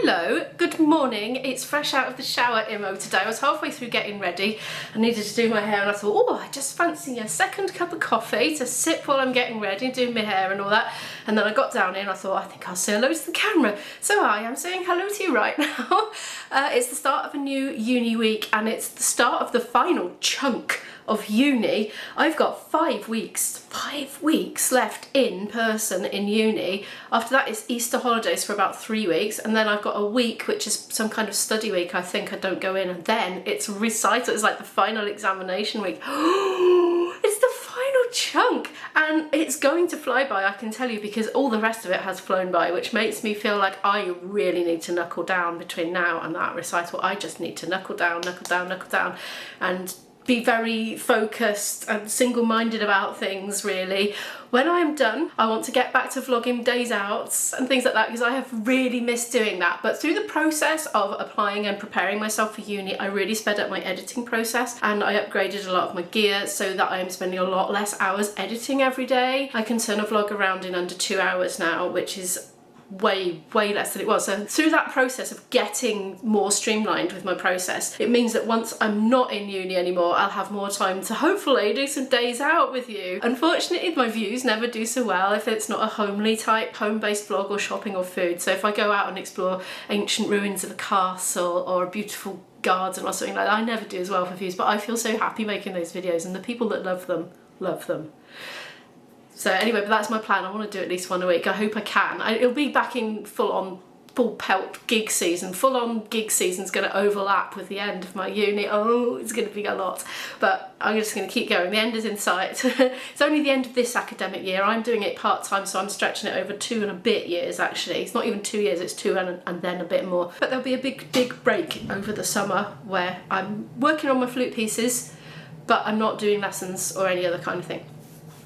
Hello, good morning. It's fresh out of the shower Imo today. I was halfway through getting ready. I needed to do my hair and I thought, oh, I just fancy a second cup of coffee to sip while I'm getting ready, doing my hair and all that. And then I got down here and I thought, I think I'll say hello to the camera. So I am saying hello to you right now. It's the start of a new uni week and it's the start of the final chunk of uni. I've got 5 weeks left in person in uni. After that is Easter holidays for about 3 weeks, and then I've got a week which is some kind of study week. I think I don't go in, and then it's recital. It's like the final examination week. It's the final chunk and it's going to fly by, I can tell you, because all the rest of it has flown by, which makes me feel like I really need to knuckle down between now and that recital. I just need to knuckle down and be very focused and single-minded about things, really. When I'm done, I want to get back to vlogging days out and things like that, because I have really missed doing that. But through the process of applying and preparing myself for uni, I really sped up my editing process and I upgraded a lot of my gear so that I am spending a lot less hours editing every day. I can turn a vlog around in under 2 hours now, which is way less than it was. So through that process of getting more streamlined with my process, it means that once I'm not in uni anymore, I'll have more time to hopefully do some days out with you. Unfortunately, my views never do so well if it's not a homely type, home-based vlog or shopping or food. So if I go out and explore ancient ruins of a castle or a beautiful garden or something like that, I never do as well for views, but I feel so happy making those videos and the people that love them, love them. So anyway, but that's my plan. I want to do at least one a week. I hope I can. It'll be back in full pelt gig season. Full-on gig season's going to overlap with the end of my uni. Oh, it's going to be a lot. But I'm just going to keep going. The end is in sight. It's only the end of this academic year. I'm doing it part-time, so I'm stretching it over 2 and a bit years, actually. It's not even 2 years, it's 2 and then a bit more. But there'll be a big break over the summer where I'm working on my flute pieces, but I'm not doing lessons or any other kind of thing.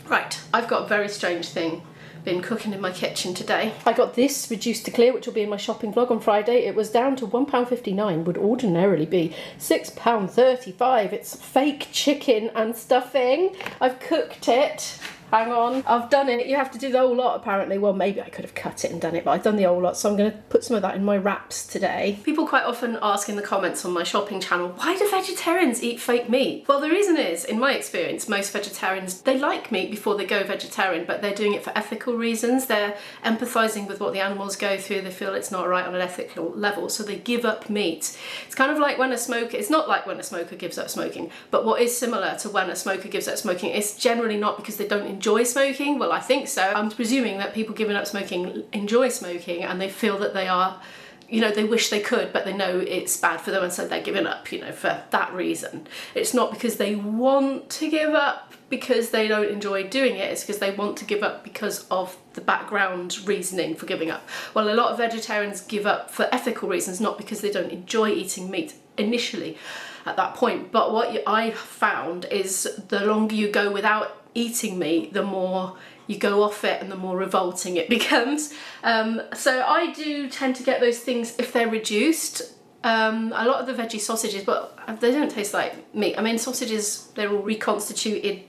Right, I've got a very strange thing been cooking in my kitchen today. I got this reduced to clear, which will be in my shopping vlog on Friday. It was down to £1.59, would ordinarily be £6.35. It's fake chicken and stuffing. I've cooked it. Hang on, I've done it. You have to do the whole lot apparently. Well, maybe I could have cut it and done it, but I've done the whole lot, so I'm going to put some of that in my wraps today. People quite often ask in the comments on my shopping channel, why do vegetarians eat fake meat? Well, the reason is, in my experience, most vegetarians, they like meat before they go vegetarian, but they're doing it for ethical reasons. They're empathising with what the animals go through. They feel it's not right on an ethical level, so they give up meat. It's kind of like when a smoker, it's not like when a smoker gives up smoking, but what is similar to when a smoker gives up smoking, it's generally not because they don't enjoy smoking. Well, I think so. I'm presuming that people giving up smoking enjoy smoking and they feel that they are, you know, they wish they could, but they know it's bad for them and so they're giving up, you know, for that reason. It's not because they want to give up because they don't enjoy doing it, it's because they want to give up because of the background reasoning for giving up. Well, a lot of vegetarians give up for ethical reasons, not because they don't enjoy eating meat initially at that point. But what I found is the longer you go without eating meat, the more you go off it and the more revolting it becomes. So I do tend to get those things if they're reduced. A lot of the veggie sausages, but they don't taste like meat. I mean, sausages, they're all reconstituted,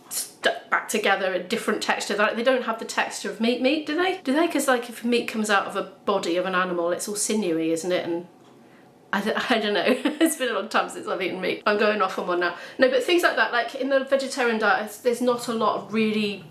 stuck back together, a different texture. They don't have the texture of meat, do they? Do they? Because like if meat comes out of a body of an animal, it's all sinewy, isn't it? And I don't know. It's been a long time since I've eaten meat. I'm going off on one now. No, but things like that, like in the vegetarian diet, there's not a lot of really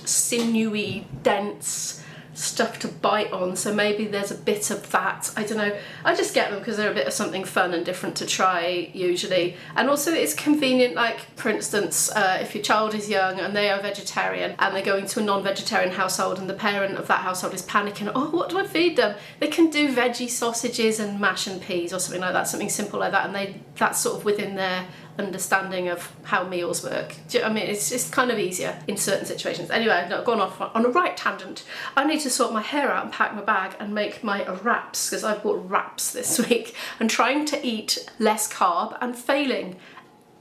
sinewy, dense stuff to bite on, so maybe there's a bit of that. I don't know. I just get them because they're a bit of something fun and different to try usually, and also it's convenient. Like for instance, if your child is young and they are vegetarian and they're going to a non-vegetarian household and the parent of that household is panicking, oh, what do I feed them? They can do veggie sausages and mash and peas or something like that, something simple like that, and that's sort of within their understanding of how meals work. Do you know what I mean? It's just kind of easier in certain situations. Anyway, I've gone off on a right tangent. I need to sort my hair out and pack my bag and make my wraps, because I've bought wraps this week, and trying to eat less carb and failing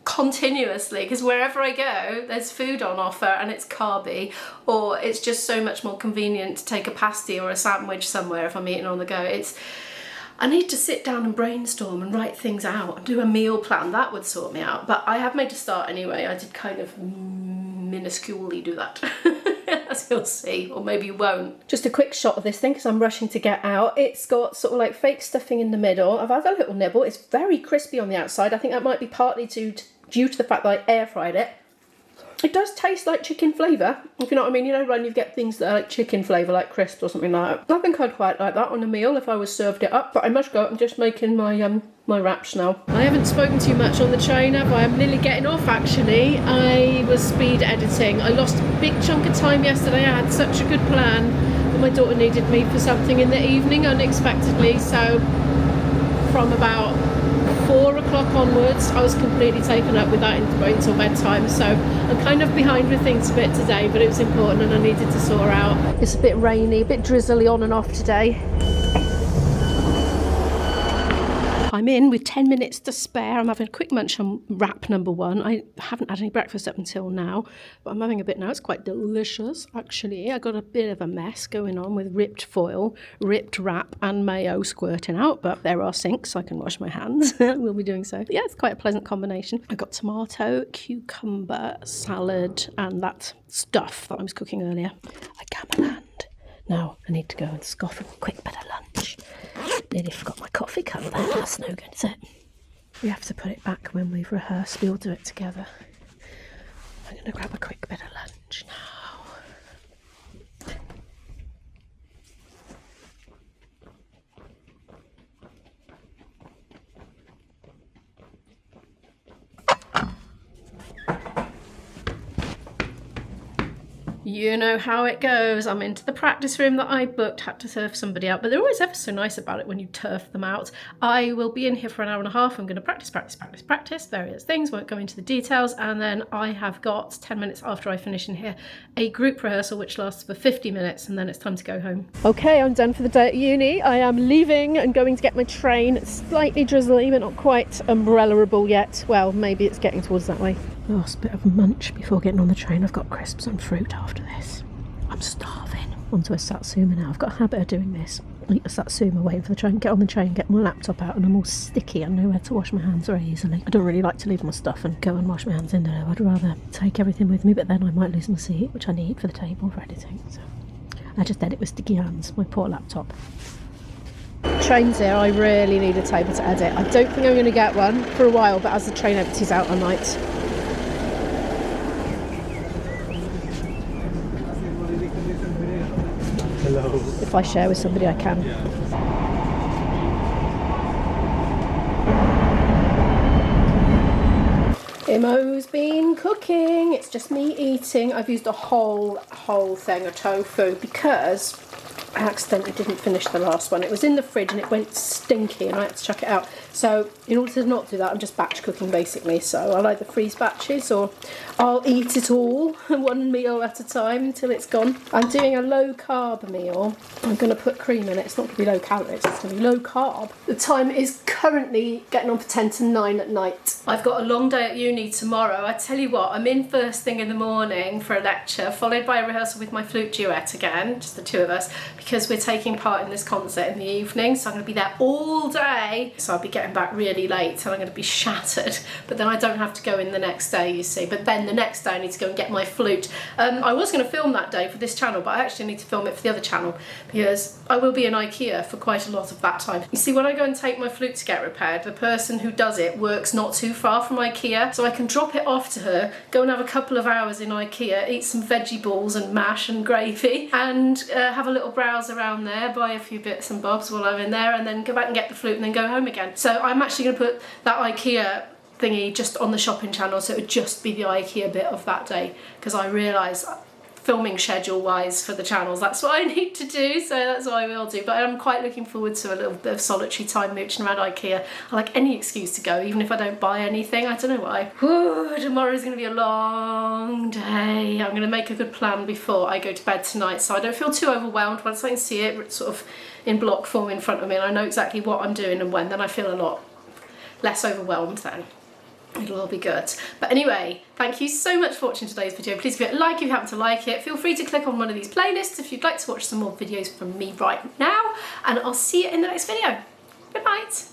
continuously, because wherever I go there's food on offer and it's carby, or it's just so much more convenient to take a pasty or a sandwich somewhere if I'm eating on the go. I need to sit down and brainstorm and write things out and do a meal plan. That would sort me out. But I have made a start anyway. I did kind of minusculely do that. as you'll see, or maybe you won't. Just a quick shot of this thing because I'm rushing to get out. It's got sort of like fake stuffing in the middle. I've had a little nibble. It's very crispy on the outside. I think that might be partly due to the fact that I air fried it. It does taste like chicken flavour, if you know what I mean. You know when you get things that are like chicken flavour, like crisps or something like that. I think I'd quite like that on a meal if I was served it up. But I must go. I'm just making my my wraps now. I haven't spoken too much on the train, have I? I'm nearly getting off actually. I was speed editing. I lost a big chunk of time yesterday. I had such a good plan, but my daughter needed me for something in the evening unexpectedly. So from about 4 o'clock onwards, I was completely taken up with that until bedtime. So I'm kind of behind with things a bit today, but it was important and I needed to sort out. It's a bit rainy, a bit drizzly on and off today. I'm in with 10 minutes to spare. I'm having a quick munch on wrap number 1. I haven't had any breakfast up until now, but I'm having a bit now. It's quite delicious, actually. I got a bit of a mess going on with ripped foil, ripped wrap, and mayo squirting out, but there are sinks, so I can wash my hands. We'll be doing so. But yeah, it's quite a pleasant combination. I got tomato, cucumber, salad, and that stuff that I was cooking earlier. A gamelan. Now I need to go and scoff a quick bit of lunch. Nearly forgot my coffee cup there. That's no good, is it? We have to put it back when we've rehearsed. We all do it together. I'm going to grab a quick bit of lunch now. You know how it goes. I'm into the practice room that I booked, had to turf somebody out, but they're always ever so nice about it when you turf them out. I will be in here for an hour and a half. I'm going to practice various things, won't go into the details, and then I have got 10 minutes after I finish in here a group rehearsal which lasts for 50 minutes and then it's time to go home. Okay, I'm done for the day at uni. I am leaving and going to get my train. It's slightly drizzly but not quite umbrella-able yet. Well, maybe it's getting towards that way. Last bit of a munch before getting on the train. I've got crisps and fruit after this. I'm starving. Onto a satsuma now. I've got a habit of doing this. Eat a satsuma, waiting for the train, get on the train, get my laptop out, and I'm all sticky. I know where to wash my hands very easily. I don't really like to leave my stuff and go and wash my hands in there. I'd rather take everything with me, but then I might lose my seat, which I need for the table for editing. So I just edit with sticky hands, my poor laptop. Train's here. I really need a table to edit. I don't think I'm going to get one for a while, but as the train empties out, I might. Hello. If I share with somebody, I can. Imo's been cooking. It's just me eating. I've used a whole thing of tofu because I accidentally didn't finish the last one. It was in the fridge and it went stinky and I had to chuck it out. So in order to not do that, I'm just batch cooking basically. So I like the freeze batches, or I'll eat it all one meal at a time until it's gone. I'm doing a low carb meal. I'm going to put cream in it. It's not going to be low calories, it's going to be low carb. The time is currently getting on for 10 to 9 at night. I've got a long day at uni tomorrow. I tell you what, I'm in first thing in the morning for a lecture, followed by a rehearsal with my flute duet again, just the two of us, because we're taking part in this concert in the evening. So I'm going to be there all day. So I'll be getting back really late and I'm going to be shattered. But then I don't have to go in the next day, you see. But then the next day I need to go and get my flute. I was going to film that day for this channel, but I actually need to film it for the other channel because I will be in IKEA for quite a lot of that time. You see, when I go and take my flute to get repaired, the person who does it works not too far from IKEA. So I can drop it off to her, go and have a couple of hours in IKEA, eat some veggie balls and mash and gravy, and have a little browse around there, buy a few bits and bobs while I'm in there, and then go back and get the flute and then go home again. So I'm actually going to put that IKEA thingy just on the shopping channel, so it would just be the IKEA bit of that day, because I realise filming schedule wise for the channels, that's what I need to do, so that's what I will do. But I'm quite looking forward to a little bit of solitary time mooching around IKEA. I like any excuse to go, even if I don't buy anything. I don't know why. Whew, tomorrow's going to be a long day. I'm going to make a good plan before I go to bed tonight, so I don't feel too overwhelmed. Once I can see it sort of in block form in front of me and I know exactly what I'm doing and when, then I feel a lot less overwhelmed then. It'll all be good. But anyway, thank you so much for watching today's video. Please give it a like if you happen to like it. Feel free to click on one of these playlists if you'd like to watch some more videos from me right now. And I'll see you in the next video. Good night.